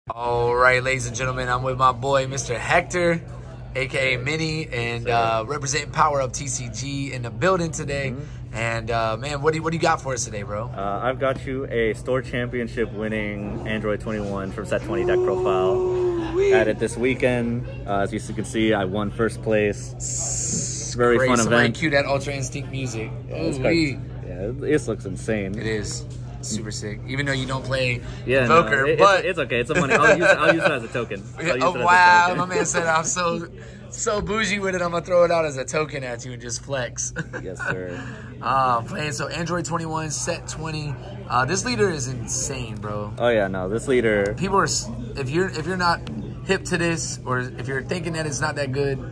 All right, ladies and gentlemen, I'm with my boy, Mr. Hector, aka Mini, and representing Power Up TCG in the building today. And man, what do you got for us today, bro? I've got you a store championship winning Android 21 from Set 20 deck profile. Had it this weekend. As you can see, I won first place. Very fun event. Cue that Ultra Instinct music. Yeah, this looks insane. It is. Super sick. Even though you don't play Invoker, no, but it's okay. It's a money. I'll use it as a token. Wow, my man said I'm so bougie with it. I'm gonna throw it out as a token at you and just flex. Yes, sir. Playing so Android 21, Set 20. This leader is insane, bro. Oh yeah, no, this leader. People are if you're not hip to this, or if you're thinking that it's not that good.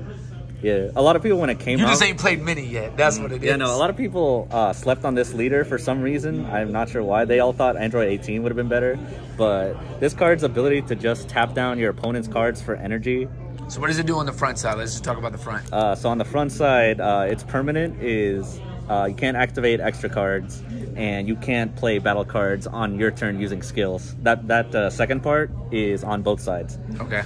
Yeah, a lot of people when it came out... You just ain't played Mini yet. That's what it is. Yeah, no, a lot of people slept on this leader for some reason. I'm not sure why. They all thought Android 18 would have been better. But this card's ability to just tap down your opponent's cards for energy. So what does it do on the front side? Let's just talk about the front. So on the front side, its permanent is you can't activate extra cards, and you can't play battle cards on your turn using skills. That second part is on both sides. Okay.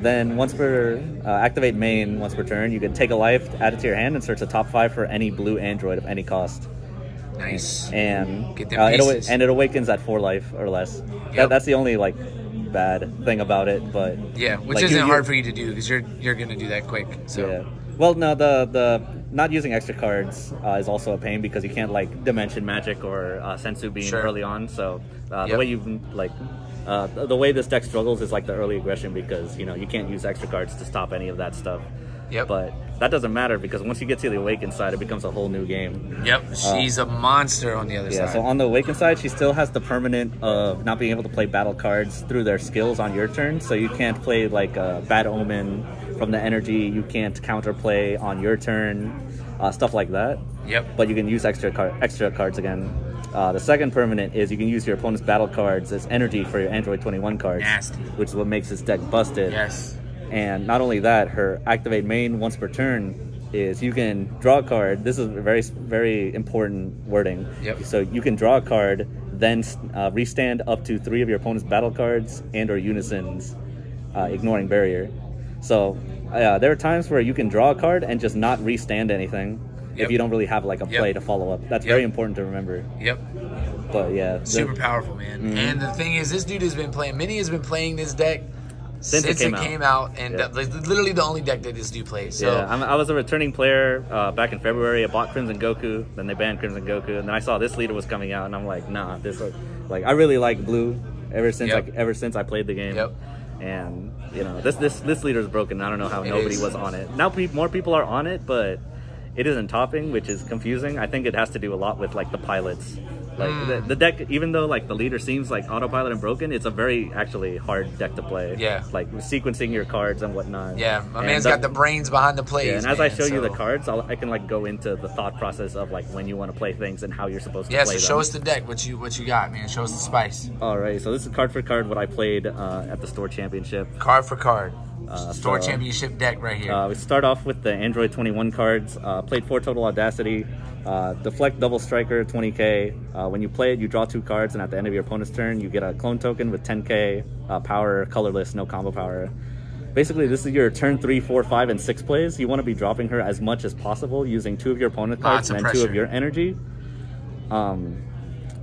Then once per activate main, once per turn, you can take a life, add it to your hand, and search the top 5 for any blue android of any cost. Nice. And it awakens at 4 life or less. Yep. That's the only bad thing about it, but yeah, which isn't hard for you to do because you're gonna do that quick. So yeah. Well, no, the not using extra cards is also a pain because you can't Dimension Magic or Sensu Beam early on. So the way the way this deck struggles is the early aggression because you can't use extra cards to stop any of that stuff. Yep. But that doesn't matter because once you get to the Awakened side, it becomes a whole new game. Yep. She's a monster on the other side. Yeah. So on the Awakened side, she still has the permanent of not being able to play battle cards through their skills on your turn. So you can't play Bad Omen from the energy. You can't counterplay on your turn, stuff like that. Yep. But you can use extra cards again. The second permanent is you can use your opponent's battle cards as energy for your Android 21 cards. Nasty. Which is what makes this deck busted. Yes. And not only that, her activate main once per turn is you can draw a card. This is very, very important wording. Yep. So you can draw a card, then restand up to 3 of your opponent's battle cards and or unisons, ignoring barrier. So there are times where you can draw a card and just not restand anything if you don't really have a play to follow up. That's very important to remember. Yep. But yeah. Super powerful, man. And the thing is, this dude has been playing, Mini has been playing this deck since it came out, and literally the only deck that this dude plays. So yeah, I was a returning player back in February. I bought Crimson Goku, then they banned Crimson Goku, and then I saw this leader was coming out, and I'm like, nah, this I really like blue ever since I played the game. Yep. And this leader is broken. I don't know how nobody was on it. Now more people are on it, but it isn't topping, which is confusing. I think it has to do a lot with the pilots. The deck, even though the leader seems autopilot and broken, it's a very actually hard deck to play. Yeah. Sequencing your cards and whatnot. Yeah, my man's got the brains behind the plays. Yeah, and as I show you the cards, I can go into the thought process of when you want to play things and how you're supposed to play them. Yeah, so show us the deck, what you got, man. Show us the spice. All right, so this is card for card what I played at the store championship. Card for card. Store championship deck right here. We start off with the Android 21 cards. Played 4 total Audacity. Deflect Double Striker 20k. When you play it, you draw 2 cards, and at the end of your opponent's turn, you get a clone token with 10k power, colorless, no combo power. Basically, this is your turn 3, 4, 5, and 6 plays. You want to be dropping her as much as possible using 2 of your opponent's cards and then 2 of your energy.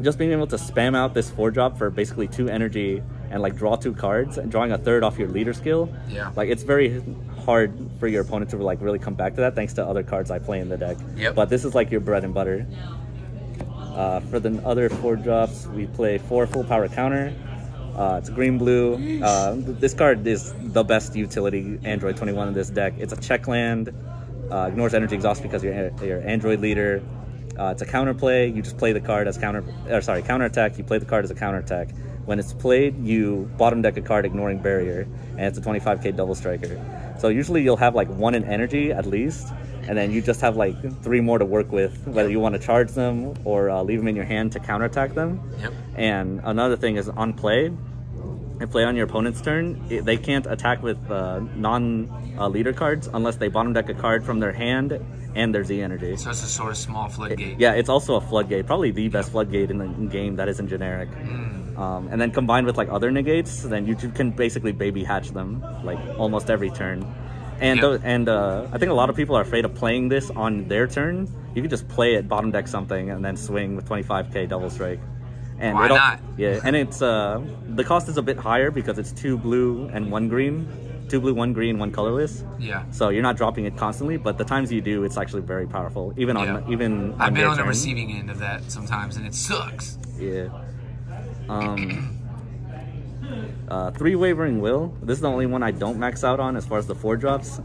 Just being able to spam out this 4-drop for basically 2 energy and draw 2 cards and drawing a 3rd off your leader skill. Yeah. It's very hard for your opponent to really come back to that thanks to other cards I play in the deck. Yep. But this is your bread and butter. For the other 4 drops, we play 4 full power counter. It's green blue. This card is the best utility Android 21 in this deck. It's a check land, ignores energy exhaust because you're Android leader. It's a counter play. You just play the card as counter attack. You play the card as a counter attack. When it's played, you bottom deck a card ignoring barrier, and it's a 25k double striker. So usually you'll have 1 in energy at least, and then you just have 3 more to work with, whether you want to charge them or leave them in your hand to counterattack them. Yep. And another thing is on play, if play on your opponent's turn, they can't attack with non-leader cards unless they bottom deck a card from their hand and their Z energy. So it's a sort of small floodgate. Yeah, it's also a floodgate, probably the best floodgate in the game that isn't generic. And then combined with like other negates, then you can basically baby hatch them like almost every turn. And I think a lot of people are afraid of playing this on their turn. You can just play it, bottom deck something, and then swing with 25k double strike. And why not? Yeah, and it's the cost is a bit higher because it's 2 blue and 1 green. 2 blue, 1 green, 1 colorless. Yeah. So you're not dropping it constantly, but the times you do, it's actually very powerful. Even on I've been on the receiving end of that sometimes, and it sucks. Yeah. 3 Wavering Will. This is the only one I don't max out on as far as the 4-drops.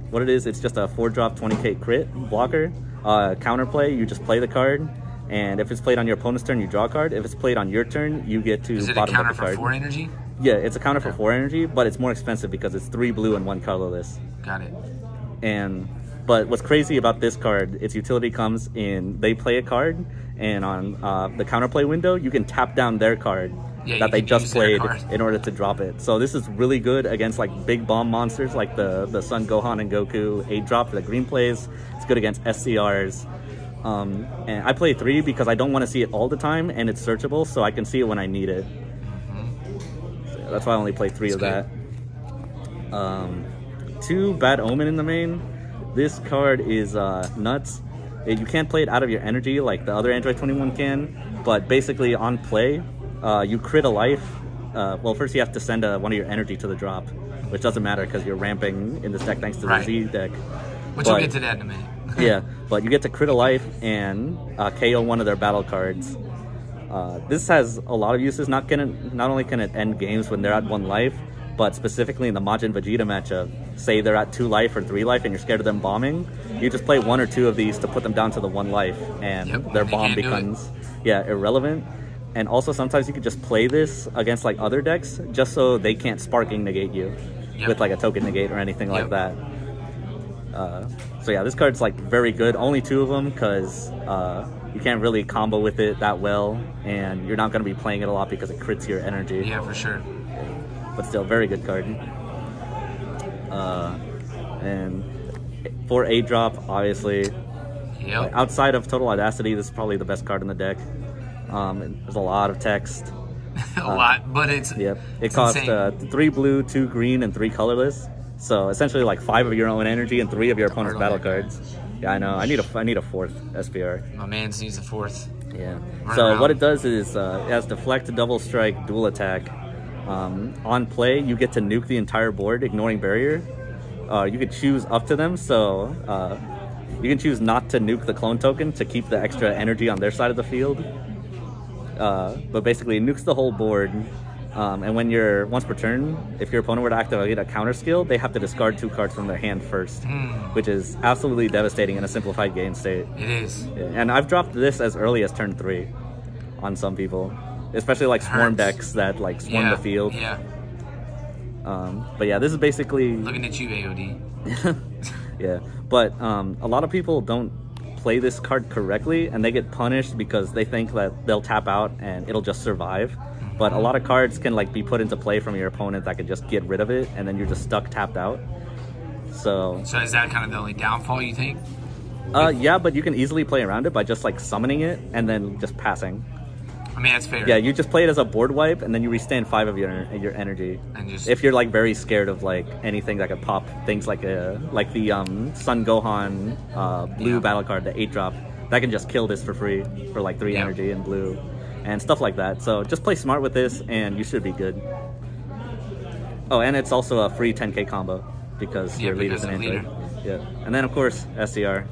What it is, it's just a 4-drop 20k crit blocker. Counterplay, you just play the card, and if it's played on your opponent's turn, you draw a card. If it's played on your turn, you get to bottom up the card. Is it a counter for 4 energy? Yeah, it's a counter for 4 energy, but it's more expensive because it's 3 blue and 1 colorless. Got it. But what's crazy about this card, its utility comes in, they play a card, and on the counterplay window, you can tap down their card that they just played in order to drop it. So this is really good against like big bomb monsters like the Sun Gohan and Goku 8-drop that green plays. It's good against SCRs. And I play 3 because I don't want to see it all the time, and it's searchable, so I can see it when I need it. So that's why I only play 3 of that. 2 Bad Omen in the main. This card is nuts. You can't play it out of your energy like the other Android 21 can, but basically on play, you crit a life. Well, first you have to send one of your energy to the drop, which doesn't matter because you're ramping in this deck thanks to the Z deck. Which we'll get to that in a minute. Yeah, but you get to crit a life and KO one of their battle cards. This has a lot of uses. Not only can it end games when they're at 1 life, but specifically in the Majin Vegeta matchup, say they're at 2 life or 3 life and you're scared of them bombing, you just play 1 or 2 of these to put them down to the 1 life, and their bomb becomes irrelevant. And also sometimes you could just play this against like other decks just so they can't sparking negate you with like a token negate or anything like that. So yeah, this card's like very good. Only 2 of them because you can't really combo with it that well, and you're not going to be playing it a lot because it crits your energy. Yeah, for sure. But still, very good card. And for 8-drop, obviously, outside of Total Audacity, this is probably the best card in the deck. There's a lot of text. A lot, but it's It costs 3 blue, 2 green, and 3 colorless. So essentially, like 5 of your own energy and 3 of your opponent's battle cards. Yeah, I know. I need a 4th SPR. My man needs a 4th. Yeah. So what it does is it has deflect, double strike, dual attack. On play, you get to nuke the entire board, ignoring barrier. You could choose up to them, so you can choose not to nuke the clone token to keep the extra energy on their side of the field. But basically, it nukes the whole board. And when once per turn, if your opponent were to activate a counter skill, they have to discard 2 cards from their hand first, which is absolutely devastating in a simplified game state. It is. And I've dropped this as early as turn 3 on some people, especially like swarm decks that like swarm the field. Yeah. But yeah, this is basically looking at you, AOD. Yeah, but a lot of people don't play this card correctly, and they get punished because they think that they'll tap out and it'll just survive. But a lot of cards can like be put into play from your opponent that could just get rid of it, and then you're just stuck tapped out. So is that kind of the only downfall, you think? Yeah, but you can easily play around it by just like summoning it and then just passing. I mean, that's fair. Yeah, you just play it as a board wipe, and then you restand 5 of your energy. And just, if you're like very scared of like anything that could pop, things like the Sun Gohan blue battle card, the 8-drop, that can just kill this for free for like 3 energy in blue, and stuff like that. So just play smart with this, and you should be good. Oh, and it's also a free 10k combo because your leader's an Android. Yeah, and then of course SCR.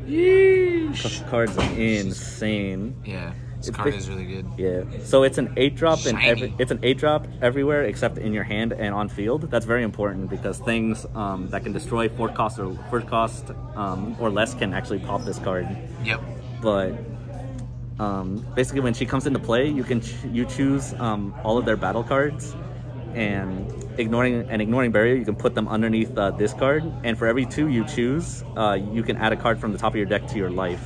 Yeesh. Card's insane. Yeah. This card is really good. Yeah. So it's an 8-drop and it's an 8-drop everywhere except in your hand and on field. That's very important because things that can destroy 4th cost or less can actually pop this card. Yep. But basically, when she comes into play, you choose all of their battle cards, and ignoring barrier, you can put them underneath this card. And for every 2 you choose, you can add a card from the top of your deck to your life.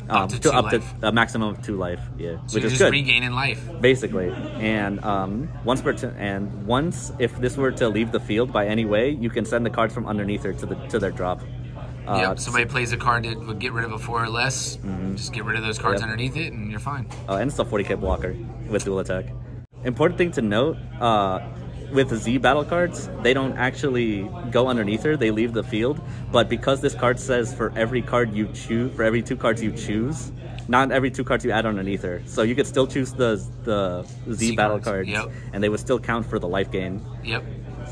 Up to a maximum of 2 life, so which is just good. Regaining life, basically. And once if this were to leave the field by any way, you can send the cards from underneath her to their drop. Somebody plays a card that would get rid of a 4 or less. Just get rid of those cards underneath it, and you're fine. And it's a 40k blocker with dual attack. important thing to note, with the Z battle cards, they don't actually go underneath her, they leave the field. But because this card says for every card you choose, for every 2 cards you choose, not every 2 cards you add underneath her. So you could still choose the Z battle cards, and they would still count for the life gain. Yep.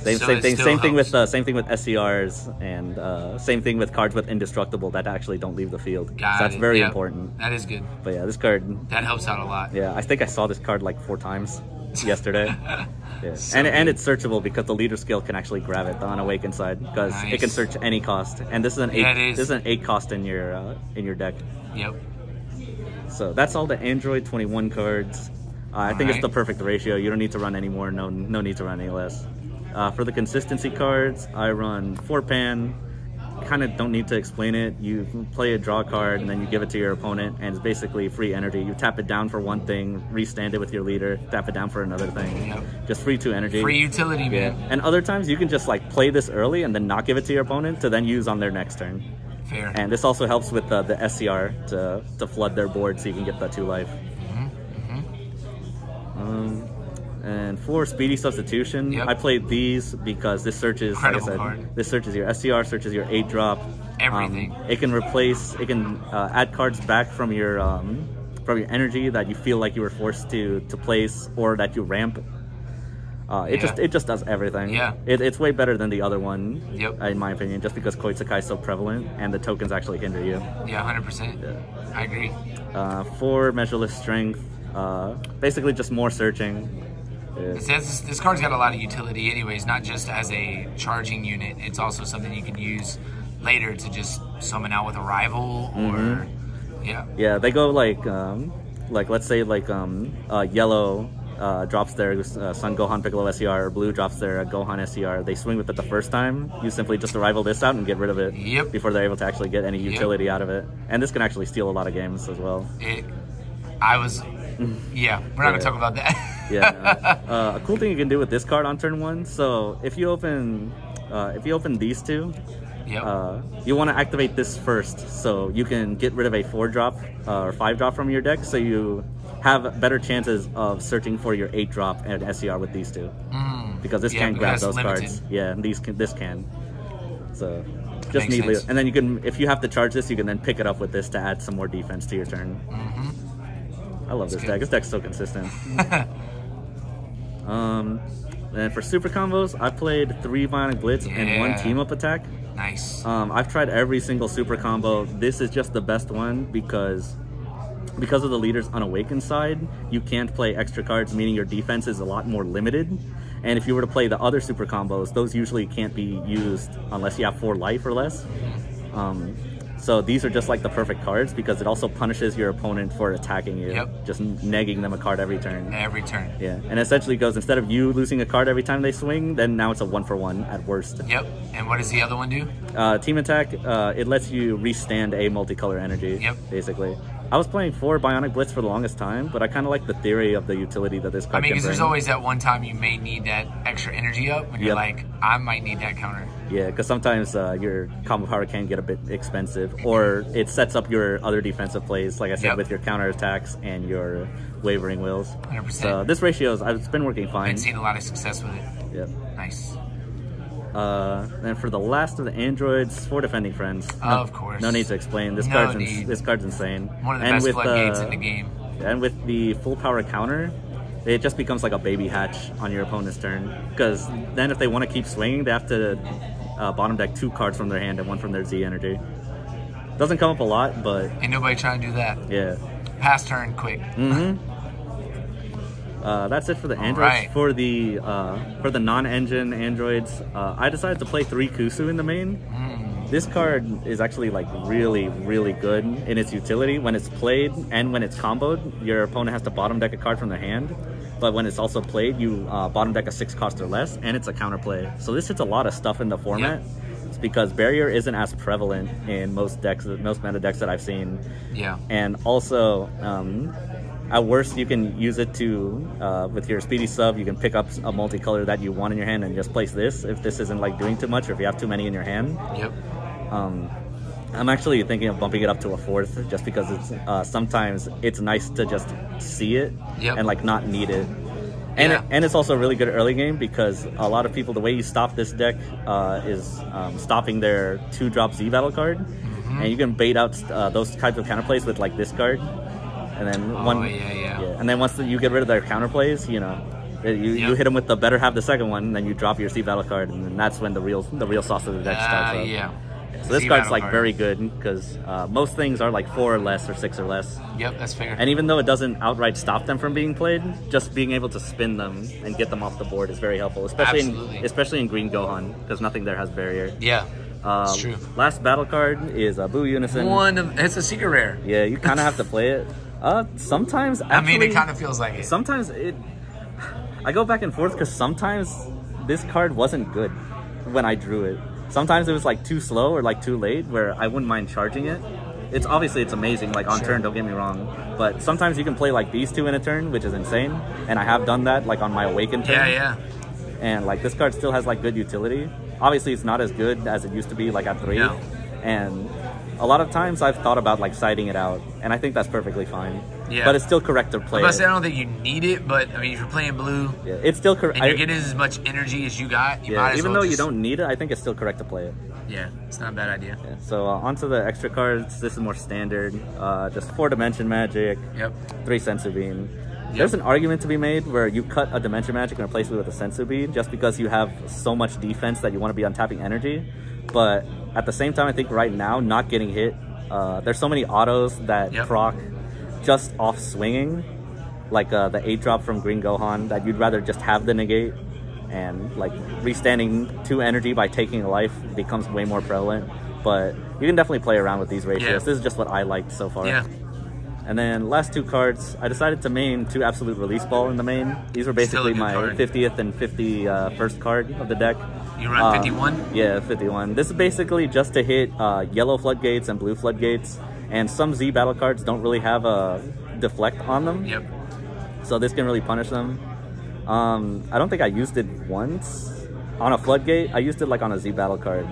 Same thing with SCRs, and same thing with cards with indestructible that actually don't leave the field. So that's very important. That is good. But yeah, this card, that helps out a lot. Yeah, I think I saw this card like 4 times yesterday. Yeah. So and it's searchable because the leader skill can actually grab it, the Unawakened side, because it can search any cost. And this is an 8 cost in your deck. Yep. So that's all the Android 21 cards. I think it's the perfect ratio. You don't need to run any more. No need to run any less. For the consistency cards, I run 4-pan. Kind of don't need to explain it. You play a draw card and then you give it to your opponent, and it's basically free energy. You tap it down for one thing, restand it with your leader, tap it down for another thing. Yep. Just free 2 energy. Free utility, man. And other times you can just like play this early and then not give it to your opponent to then use on their next turn. Fair. And this also helps with the SCR to flood their board so you can get that 2 life. And for speedy substitution, I played these because this searches, like I said, this searches your SCR, searches your 8-drop. Everything. It can replace, it can add cards back from your energy that you feel like you were forced to place or that you ramp. It just does everything. Yeah. It's way better than the other one, yep, in my opinion, just because Koitsukai is so prevalent and the tokens actually hinder you. Yeah, 100%. Yeah. I agree. For measureless strength, basically just more searching. Yeah. This card's got a lot of utility anyways, not just as a charging unit. It's also something you can use later to just summon out with a rival or yeah, they go like let's say like yellow drops their Sun Gohan Piccolo SCR, or blue drops their Gohan SCR. They swing with it the first time. You simply just rival this out and get rid of it before they're able to actually get any utility out of it. And this can actually steal a lot of games as well. Yeah, we're not gonna talk about that. A cool thing you can do with this card on turn 1. So if you open these 2, you want to activate this first, so you can get rid of a 4-drop or 5-drop from your deck, so you have better chances of searching for your 8-drop and SCR with these 2, because this can't grab those cards. Yeah, and this can. So just neatly, and then you can, if you have to charge this, you can then pick it up with this to add some more defense to your turn. I love this deck. This deck's so consistent. And for super combos, I played 3 Bionic Blitz and 1 team up attack. Nice. I've tried every single super combo. This is just the best one because of the leader's Unawakened side. You can't play extra cards, meaning your defense is a lot more limited. And if you were to play the other super combos, those usually can't be used unless you have 4 life or less. So these are just like the perfect cards because it also punishes your opponent for attacking you. Just negging them a card every turn. Every turn. Yeah, and essentially goes, instead of you losing a card every time they swing, then now it's a 1-for-1 at worst. Yep, and what does the other one do? Team attack, it lets you restand a multicolor energy, basically. I was playing 4 Bionic Blitz for the longest time, but I kind of like the theory of the utility that this card can bring. Because there's always that one time you may need that extra energy up, when you're like, I might need that counter. Yeah, because sometimes your combo power can get a bit expensive, or it sets up your other defensive plays, like I said, with your counter attacks and your wavering wills. 100%. So this ratio, it's been working fine. I've seen a lot of success with it. Yep. Nice. Then for the last of the androids, for defending friends. Of course. No need to explain. This card's insane. One of the best floodgates in the game. And with the full power counter, it just becomes like a baby hatch on your opponent's turn. Because then if they want to keep swinging, they have to bottom deck 2 cards from their hand and 1 from their Z energy. Doesn't come up a lot, but... Ain't nobody trying to do that. Yeah. Pass turn quick. That's it for the androids. For the non-engine androids, I decided to play 3 Kusu in the main. This card is actually like really, really good in its utility. When it's played and when it's comboed, your opponent has to bottom deck a card from their hand. But when it's also played, you bottom deck a 6 cost or less, and it's a counterplay. So this hits a lot of stuff in the format. It's because barrier isn't as prevalent in most meta decks that I've seen. Yeah. And also, at worst, you can use it to, with your speedy sub, you can pick up a multicolor that you want in your hand and just place this if this isn't like doing too much, or if you have too many in your hand. Yep. I'm actually thinking of bumping it up to a 4th, just because it's sometimes it's nice to just see it and like not need it. And it's also really good early game because a lot of people, the way you stop this deck is stopping their 2-drop Z battle card, and you can bait out those types of counterplays with like this card, and then and then once you get rid of their counterplays, you know, you hit them with the better half the second one, and then you drop your Z battle card, and then that's when the real sauce of the deck starts up. So this card's like very good because most things are like 4 or less or 6 or less. Yep, that's fair. And even though it doesn't outright stop them from being played, just being able to spin them and get them off the board is very helpful, especially in Green Gohan because nothing there has barrier. Yeah, it's true. Last battle card is Boo Unison. It's a secret rare. Yeah, you kind of have to play it. Sometimes actually, I mean, it kind of feels like it. Sometimes I go back and forth because sometimes this card wasn't good when I drew it. Sometimes it was like too slow or like too late where I wouldn't mind charging it. It's amazing like on turn, don't get me wrong, but sometimes you can play like these 2 in a turn, which is insane, and I have done that like on my awakened turn. And like this card still has like good utility. Obviously it's not as good as it used to be like at 3, and a lot of times I've thought about like siding it out, and I think that's perfectly fine. But it's still correct to play. I don't think you need it, but I mean, if you're playing blue, it's still correct. And you're getting as much energy as you got, you might as even well though you don't need it, I think it's still correct to play it. Yeah, it's not a bad idea. So onto the extra cards. This is more standard. Just 4 dimension magic. 3 sensu bean. There's an argument to be made where you cut a dimension magic and replace it with a sensu bean just because you have so much defense that you want to be untapping energy. But at the same time, I think right now, not getting hit, there's so many autos that proc just off swinging, like the 8-drop from Green Gohan, that you'd rather just have the negate, and like restanding 2 energy by taking a life becomes way more prevalent. But you can definitely play around with these ratios. This is just what I liked so far. And then last 2 cards, I decided to main 2 Absolute Release Ball in the main. These were basically my 50th and 51st card of the deck. You run 51? Yeah, 51. This is basically just to hit yellow floodgates and blue floodgates. And some Z battle cards don't really have a deflect on them. So this can really punish them. I don't think I used it once on a floodgate. I used it like on a Z battle card.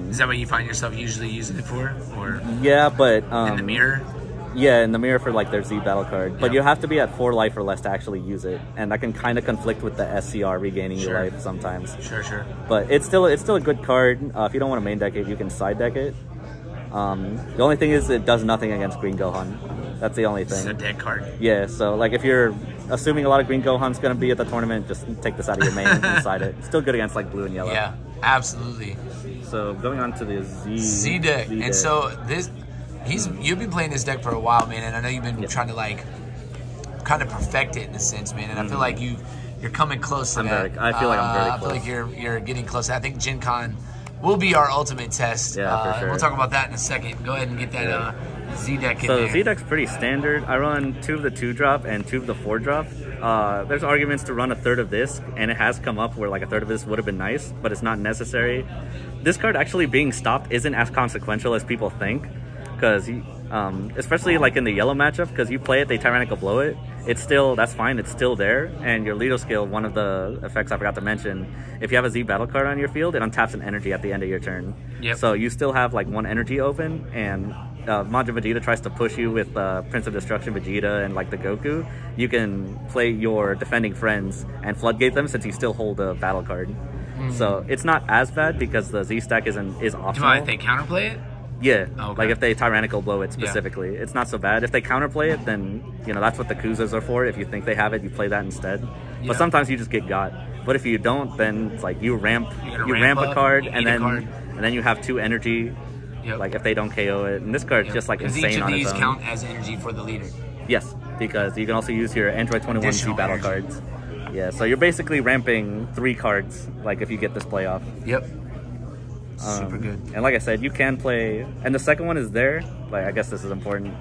Is that what you find yourself usually using it for? Or yeah, but in the mirror? Yeah, in the mirror for like their Z battle card. But you have to be at 4 life or less to actually use it, and that can kind of conflict with the SCR regaining your life sometimes. But it's still a good card. If you don't want to main deck it, you can side deck it. The only thing is it does nothing against Green Gohan. That's the only thing. It's a dead card. Yeah, so like if you're assuming a lot of Green Gohan's going to be at the tournament, just take this out of your main and side it. It's still good against like blue and yellow. Yeah, absolutely. So going on to the Z deck. And so this, you've been playing this deck for a while, man, and I know you've been trying to like kind of perfect it in a sense, man, and I feel like you're coming close to that. I feel like I'm very close. I feel like you're getting close. I think Gen Con will be our ultimate test. Yeah, for sure. We'll talk about that in a second. Go ahead and get that Z deck in there. So Z deck's pretty standard. I run 2 of the 2-drop and 2 of the 4-drop. There's arguments to run a 1/3 of this, and it has come up where like a 1/3 of this would have been nice, but it's not necessary. This card actually being stopped isn't as consequential as people think, because especially like in the yellow matchup, because you play it, they tyrannical blow it. It's still, that's fine, it's still there. And your Lido skill, one of the effects I forgot to mention, if you have a Z battle card on your field, it untaps an energy at the end of your turn. So you still have like 1 energy open, and Majin Vegeta tries to push you with Prince of Destruction Vegeta and like the Goku, you can play your defending friends and floodgate them since you still hold a battle card. So it's not as bad because the Z stack is optional. Do you mind if they counterplay it? Yeah, like if they tyrannical blow it specifically, it's not so bad. If they counterplay it, then you know that's what the Kuzas are for. If you think they have it, you play that instead. But sometimes you just get got. But if you don't, then it's like you ramp a card, and then you have 2 energy. Like if they don't KO it, and this card's just like insane on its own. Each of these count as energy for the leader. Yes, because you can also use your Android 21 Z battle cards. Yeah, so you're basically ramping 3 cards. Like if you get this playoff. Super good. And like I said, you can play, and the second one is there, like I guess this is important,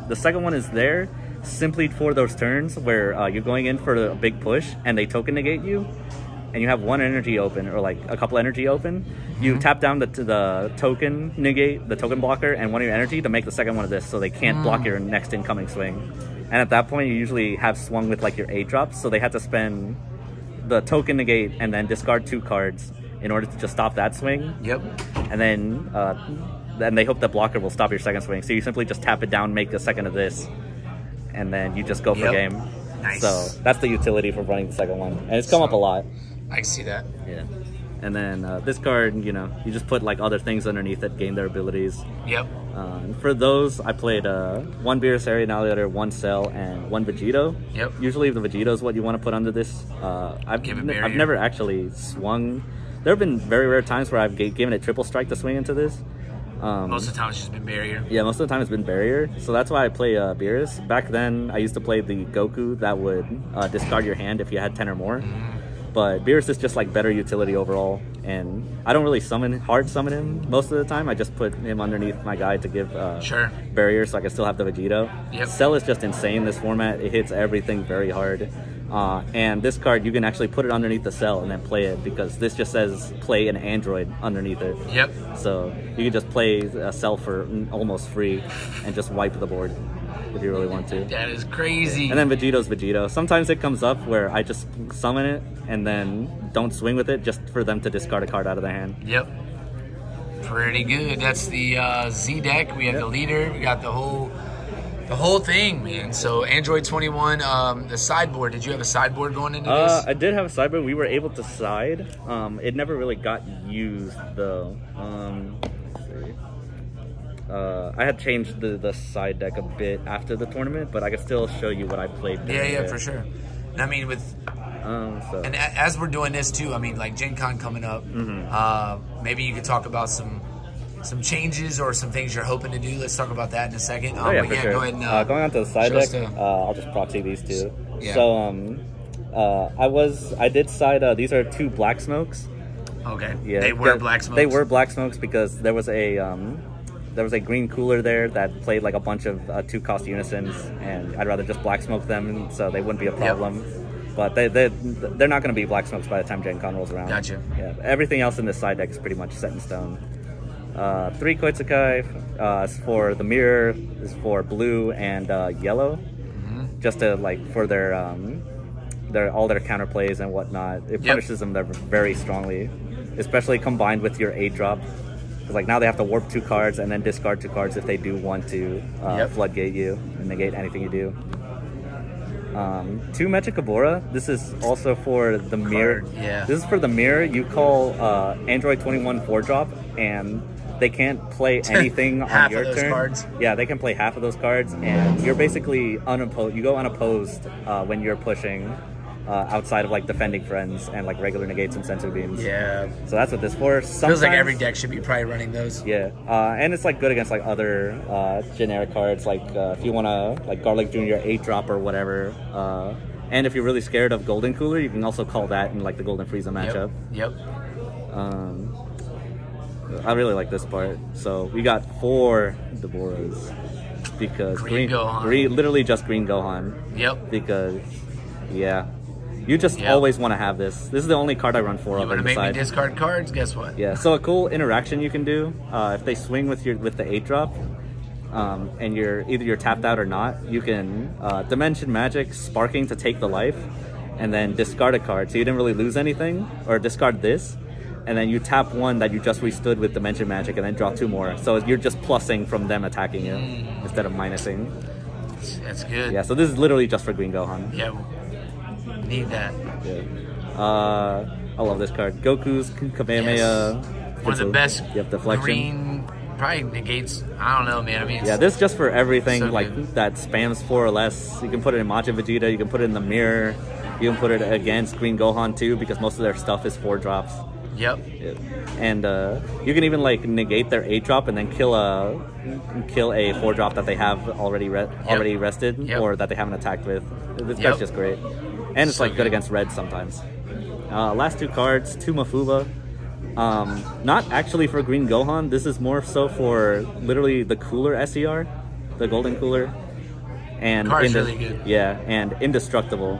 the second one is there simply for those turns where you're going in for a big push and they token negate you, and you have 1 energy open or like a couple energy open, you tap down the token negate, the token blocker, and 1 of your energy to make the second one of this, so they can't block your next incoming swing. And at that point you usually have swung with like your 8-drops, so they had to spend the token negate and then discard 2 cards in order to just stop that swing. And then they hope the blocker will stop your second swing. So you simply just tap it down, make a second of this, and then you just go for game. Nice. So that's the utility for running the second one, and it's come up a lot. I can see that. Yeah. And then this card, you know, you just put like other things underneath that gain their abilities. Yep. For those, I played one Beerus Annihilator, one Cell, and one Vegito. Yep. Usually the Vegito is what you want to put under this. I've never actually swung. There have been very rare times where I've given it triple strike to swing into this. Most of the time it's just been barrier. Yeah, most of the time it's been barrier. So that's why I play Beerus. Back then, I used to play the Goku that would discard your hand if you had 10 or more. But Beerus is just like better utility overall, and I don't really hard summon him most of the time. I just put him underneath my guy to give barrier so I can still have the Vegito. Yep. Cell is just insane this format. It hits everything very hard. And this card, you can actually put it underneath the Cell and then play it, because this just says play an android underneath it. Yep. So you can just play a Cell for almost free and just wipe the board if you really want to. That is crazy. And then Vegito's Vegito. Sometimes it comes up where I just summon it and then don't swing with it just for them to discard a card out of their hand. Yep. Pretty good. That's the Z deck. We have the leader. We got the whole thing, man. So Android 21, the sideboard. Did you have a sideboard going into this? I did have a sideboard. We were able to side. It never really got used though. Let's see. I had changed the side deck a bit after the tournament, but I can still show you what I played. Yeah, for sure. And I mean, with and as we're doing this too, I mean, like Gen Con coming up, maybe you could talk about some changes or some things you're hoping to do. Let's talk about that in a second. For sure. Go ahead and going on to the side deck, I'll just proxy these two. Yeah. So I did side. These are two Black Smokes. Okay. Yeah. They were Black Smokes. They were Black Smokes because there was a green cooler there that played like a bunch of 2-cost unisons, and I'd rather just Black Smoke them so they wouldn't be a problem. Yep. But they're not going to be Black Smokes by the time Gen Con rolls around. Gotcha. Yeah. Everything else in this side deck is pretty much set in stone. 3 Koitsukai is for the mirror, is for blue and yellow, just to like for their all their counterplays and whatnot. It punishes them very strongly, especially combined with your 8-drop. Because like now they have to warp 2 cards and then discard 2 cards if they do want to floodgate you and negate anything you do. 2 Mechikabura. This is also for the mirror. Yeah. This is for the mirror. You call Android 21 4-drop, and they can't play anything on your turn. Cards. Yeah, they can play half of those cards, and you're basically unopposed. You go unopposed when you're pushing outside of like defending friends and like regular negates and sensory beams. Yeah. So that's what this for. Feels like every deck should be probably running those. Yeah, and it's like good against like other generic cards, like if you want to like Garlic Jr. 8-drop or whatever. And if you're really scared of Golden Cooler, you can also call that in like the Golden Frieza matchup. Yep. I really like this part. So we got 4 Deborahs because green literally just green Gohan. Yep. Because you just always want to have this. This is the only card I run 4 of. You want to make me discard cards? Guess what? Yeah. So a cool interaction you can do if they swing with the 8-drop, and you're tapped out or not, you can Dimension Magic Sparking to take the life, and then discard a card. So you didn't really lose anything, or discard this, and then you tap 1 that you just restood with Dimension Magic, and then draw 2 more. So you're just plussing from them attacking you instead of minusing. That's good. Yeah. So this is literally just for Green Gohan. Yeah. Need that. Yeah. I love this card. Goku's Kamehameha. One of the best. Deflection. Green probably negates. I don't know, man. I mean, this just for everything so like good. That spams 4 or less. You can put it in Majin Vegeta. You can put it in the mirror. You can put it against Green Gohan too, because most of their stuff is 4-drops. Yep. And you can even like negate their 8-drop and then kill a 4-drop that they have already rested or that they haven't attacked with. This guy's just great, and it's like good against red sometimes. Last 2 cards, 2 Mafuba. Not actually for Green Gohan. This is more so for literally the cooler SER, the Golden Cooler, and really good. Yeah, and indestructible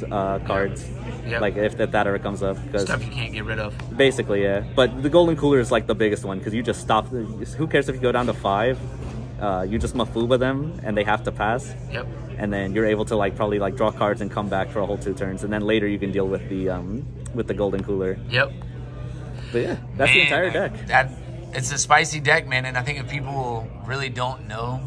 cards. Yep. Like if that ever comes up, stuff you can't get rid of. Basically, yeah. But the Golden Cooler is like the biggest one because you just stop. Who cares if you go down to 5? You just Mafuba them and they have to pass. Yep. And then you're able to like probably like draw cards and come back for a whole 2 turns, and then later you can deal with the Golden Cooler. Yep. But yeah, that's the entire deck. It's a spicy deck, man, and I think if people really don't know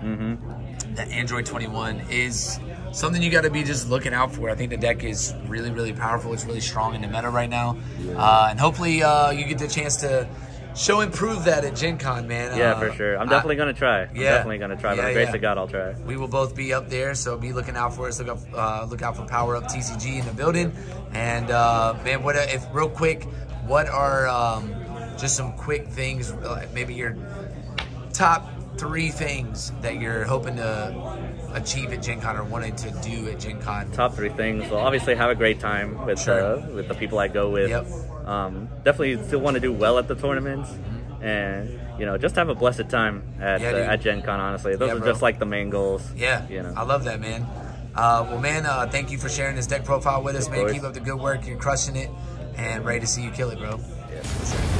that Android 21 is something you got to be just looking out for. I think the deck is really, really powerful. It's really strong in the meta right now. And hopefully you get the chance to show and prove that at Gen Con, man. Yeah, for sure. I'm definitely going to try. I'm definitely going to try. By the grace of God, I'll try. We will both be up there, so be looking out for us. Look out for Power Up TCG in the building. And, man, real quick, what are just some quick things, maybe your top 3 things that you're hoping to achieve at Gen Con or wanting to do at Gen Con? Top 3 things. Well, obviously have a great time with the people I go with. Yep. Definitely still want to do well at the tournaments, and just have a blessed time at Gen Con. Honestly, those are just like the main goals. Yeah, I love that, man. Well, man, thank you for sharing this deck profile with us, man. Keep up the good work. You're crushing it, and ready to see you kill it, bro. Yeah.